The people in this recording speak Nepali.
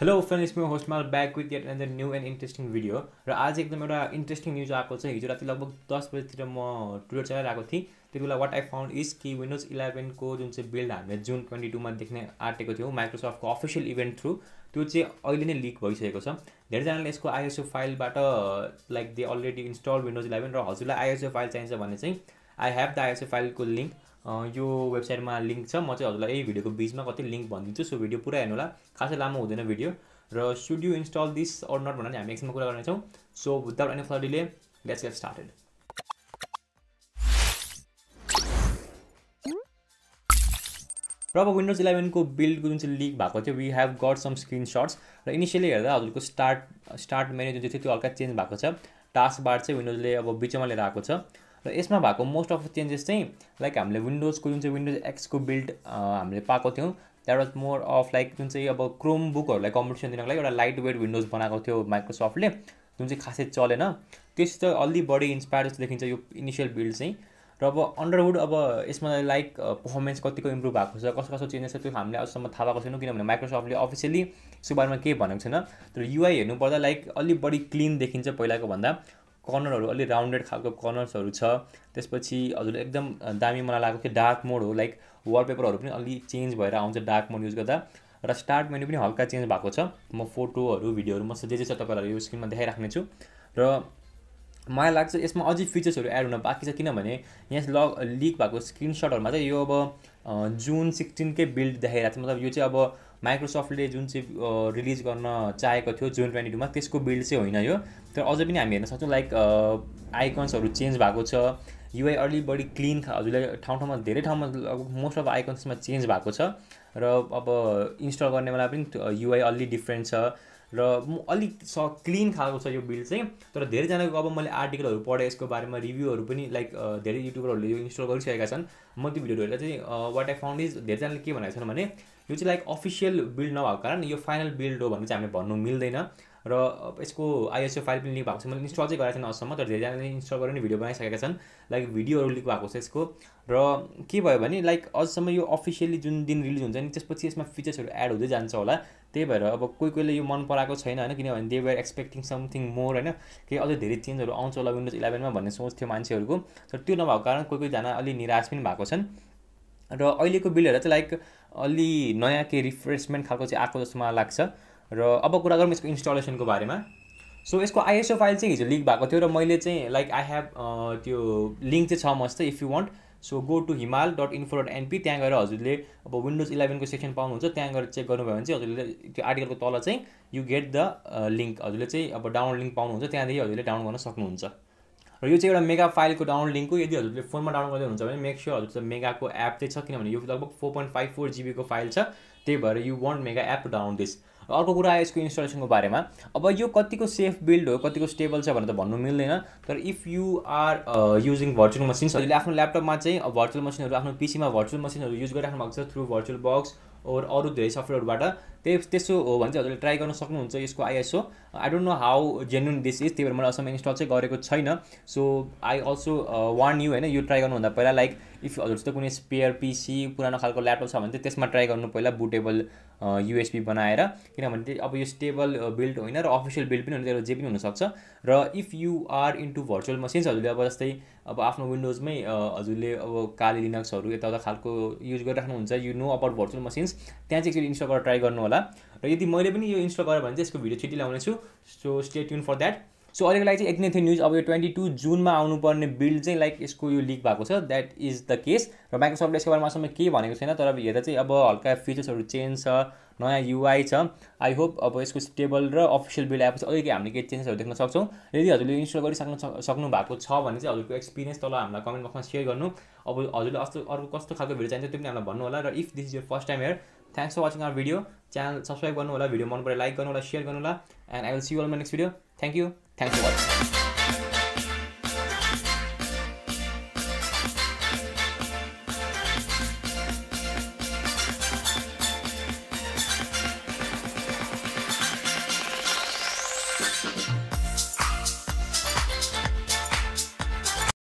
Hello friends, it's me host Mal back with yet another new and interesting video. र आज एकदम एउटा इन्ट्रेस्टिङ न्युज आएको छ। हिजो राति लगभग 10 बजेतिर म ट्विटर चलाइरहेको थिएँ। त्यति बेला व्हाट आई फाउन्ड इज कि विन्डोज 11 को जुन चाहिँ बिल्ड हामीले जुन 22 मा देख्ने आँटेको थियौँ माइक्रोसफ्टको अफिसियल इभेन्ट थ्रु, त्यो चाहिँ अहिले नै लिक भइसकेको छ। धेरैजनाले यसको आइएसओ फाइलबाट like they already install Windows 11 र हजुरलाई आइएसओ फाइल चाहिन्छ भने चाहिँ आई हेभ द आइएसओ फाइलको लिङ्क यो वेबसाइटमा लिङ्क छ। म चाहिँ हजुरलाई यही भिडियोको बिचमा कति लिङ्क भनिदिन्छु, सो भिडियो पुरा हेर्नु होला, खासै लामो हुँदैन भिडियो। र should you install this or not भनेर हामी एकछिनमा कुरा गर्नेछौँ। So without any further delay let's get started. र अब विन्डोज 11 को बिल्डको जुन चाहिँ लिक भएको थियो, वी हेभ गट सम स्क्रिनसट्स र इनिसियली हेर्दा हजुरको स्टार्ट मेन्यु जुन चाहिँ थियो त्यो हल्का चेन्ज भएको छ। टास्क बार चाहिँ विन्डोजले अब बिचमा लिएर आएको छ र यसमा भएको मोस्ट अफ द चेन्जेस चाहिँ लाइक हामीले विन्डोजको जुन चाहिँ विन्डोज एक्सको बिल्ड हामीले पाएको थियौँ, that was more of like जुन चाहिँ अब क्रोम बुकहरूलाई कम्पिटिसन दिनको लागि एउटा लाइट वेट विन्डोज बनाएको थियो माइक्रोसफ्टले, जुन चाहिँ खासै चलेन। त्यस चाहिँ अलि बढी इन्सपायर जस्तो देखिन्छ यो इनिसियल बिल्ड चाहिँ। र अब अन्डरवुड अब यसमा लाइक पर्फर्मेन्स कतिको इम्प्रुभ भएको छ, कस्तो कस्तो चेन्जेस छ त्यो हामीले अझसम्म थाहा भएको छैन, किनभने माइक्रोसफ्टले अफिसियली यसको बारेमा केही भनेको छैन। तर युआई हेर्नुपर्दा लाइक अलि बढी क्लिन देखिन्छ पहिलाको भन्दा। कर्नरहरू अलि राउन्डेड खालको कर्नर्सहरू छ। त्यसपछि हजुरले एकदम दामी मलाई लाग्यो कि डार्क मोड हो, लाइक वालपेपरहरू पनि अलि चेन्ज भएर आउँछ डार्क मोड युज गर्दा। र स्टार्ट मेन्यु पनि हल्का चेन्ज भएको छ। म फोटोहरू भिडियोहरू मसँग जे छ तपाईँलाई यो स्क्रिनमा देखाइराख्ने छु। र मलाई लाग्छ यसमा अझै फिचर्सहरू एड हुन बाँकी छ, किनभने यहाँ लिक भएको स्क्रिनसटहरूमा चाहिँ यो अब जुन 16 कै बिल्ड देखाइरहेको छ। मतलब यो चाहिँ अब माइक्रोसफ्टले जुन चाहिँ रिलिज गर्न चाहेको थियो जुन 22 मा त्यसको बिल्ड चाहिँ होइन यो। तर अझै पनि हामी हेर्न सक्छौँ लाइक आइकन्सहरू चेन्ज भएको छ। युआई अलि बढी क्लिन हजुरले ठाउँमा धेरै ठाउँमा मोस्ट अफ आइकन्समा चेन्ज भएको छ। र अब इन्स्टल गर्ने बेला पनि युआई अलि डिफ्रेन्ट छ र अलिक क्लिन खालको छ यो बिल्ड चाहिँ। तर धेरैजनाको अब मैले आर्टिकलहरू पढेँ यसको बारेमा, रिभ्यूहरू पनि लाइक धेरै युट्युबरहरूले यो इन्स्टल गरिसकेका छन्। म त्यो भिडियोहरू हेर्दा चाहिँ वाट आई फाउन्ड इज धेरैजनाले के भनेको छन् भने यो चाहिँ लाइक अफिसियल बिल्ड नभएको कारण यो फाइनल बिल्ड हो भने चाहिँ हामीले भन्नु मिल्दैन। र यसको आइएसओ फाइल पनि लिक भएको छ। मैले इन्स्टल चाहिँ गरेको छैन अझसम्म, तर धेरैजनाले इन्स्टल गरेर भिडियो बनाइसकेका छन्, लाइक भिडियोहरू लिक भएको छ यसको। र के भयो भने लाइक अझसम्म यो अफिसियली जुन दिन रिलिज हुन्छ नि त्यसपछि यसमा फिचर्सहरू एड हुँदै जान्छ होला। त्यही भएर अब कोहीले यो मन पराएको छैन होइन, किनभने they were expecting something more होइन, केही अझै धेरै चेन्जहरू आउँछ होला विन्डोज 11 मा भन्ने सोच थियो मान्छेहरूको। तर त्यो नभएको कारण कोहीजना अलि निराश पनि भएको छन्। र अहिलेको बिल्डहरू चाहिँ लाइक अलि नयाँ केही रिफ्रेसमेन्ट खालको चाहिँ आएको जस्तो मलाई लाग्छ। र अब कुरा गरौँ यसको इन्स्टलेसनको बारेमा। सो यसको आइएसओ फाइल चाहिँ हिजो लिक भएको थियो र मैले चाहिँ लाइक आई हेभ त्यो लिङ्क चाहिँ छ मस्त, if you want so go to himal.info.np, त्यहाँ गएर हजुरले अब विन्डोज 11 को सेक्सन पाउनुहुन्छ। त्यहाँ गएर चेक गर्नुभयो भने चाहिँ हजुरले त्यो आर्टिकलको तल चाहिँ यु गेट द लिङ्क, हजुरले चाहिँ अब डाउनलोड लिङ्क पाउनुहुन्छ, त्यहाँदेखि हजुरले डाउनलोड गर्न सक्नुहुन्छ। र यो चाहिँ एउटा मेगा फाइलको डाउनलोड लिङ्क हो। यदि हजुरले फोनमा डाउनलोड गर्दै हुन्छ भने मेक स्योर हजुर मेगाको एप चाहिँ छ, किनभने यो लगभग 4.54 GB को फाइल छ। त्यही भएर you want mega app to download this. अर्को कुरा आयो यसको इन्स्टलेसनको बारेमा। अब यो कतिको सेफ बिल्ड हो, कतिको स्टेबल छ भनेर त भन्नु मिल्दैन। तर if you are using virtual machines, हजुरले आफ्नो ल्यापटपमा चाहिँ भर्चुअल मसिनहरू, आफ्नो पिसीमा भर्चुअल मसिनहरू युज गरिराख्नु भएको छ थ्रु भर्चुअल बक्स और अरू धेरै सफ्टवेयरबाट, त्यसो हो भने चाहिँ हजुरले ट्राई गर्न सक्नुहुन्छ यसको ISO. I don't know how genuine this is, त्यही भएर मैले अहिलेसम्म इन्स्टल चाहिँ गरेको छैन। So I also warn you होइन, यो ट्राई गर्नुभन्दा पहिला लाइक इफ हजुरसित कुनै स्पेयर पिसी पुरानो खालको ल्यापटप छ भने चाहिँ त्यसमा ट्राई गर्नु पहिला बुटेबल युएसबी बनाएर, किनभने अब यो स्टेबल बिल्ड होइन र अफिसियल बिल्ड पनि होइन, त्यसले जे पनि हुनसक्छ। र if you are into virtual machines, हजुरले अब जस्तै अब आफ्नो विन्डोजमै हजुरले अब काली लिनक्सहरू यताउता खालको युज गरिराख्नुहुन्छ, you know about virtual machines, त्यहाँ चाहिँ एकचोटि इन्स्टल गरेर ट्राई गर्नु होला। र यदि मैले पनि यो इन्स्टल गरेँ भने चाहिँ यसको भिडियो छिट्टै ल्याउने छु, so stay tune for that. So अहिलेको लागि चाहिँ यति नै थियो न्युज। अब यो 22 जुनमा आउनुपर्ने बिल्ड चाहिँ लाइक यसको यो लिक भएको छ, द्याट इज द केस। र माइक्रोसफ्टले यसको बारेमा अहिलेसम्म केही भनेको छैन, तर अब हेर्दा चाहिँ अब हल्का फिचर्सहरू चेन्ज छ, नयाँ युआई छ। आई होप अब यसको स्टेबल र अफिसियल बिल्ड आएपछि अलिकति हामीले केही चेन्जेसहरू देख्न सक्छौँ। यदि हजुरले इन्स्टल सक्नु भएको छ भने चाहिँ हजुरको एक्सपिरियन्स तल हामीलाई कमेन्ट बक्समा सेयर गर्नु। अब हजुरले अर्को कस्तो खालको भिडियो चाहिन्छ त्यो पनि हामीलाई भन्नु होला। र if this is your first time here, thanks for watching our video. Channel subscribe गर्नु होला, भिडियो मन परे लाइक गर्नु होला, सेयर गर्नु होला, and I will see you all my next video. Thank you, thanks for watching.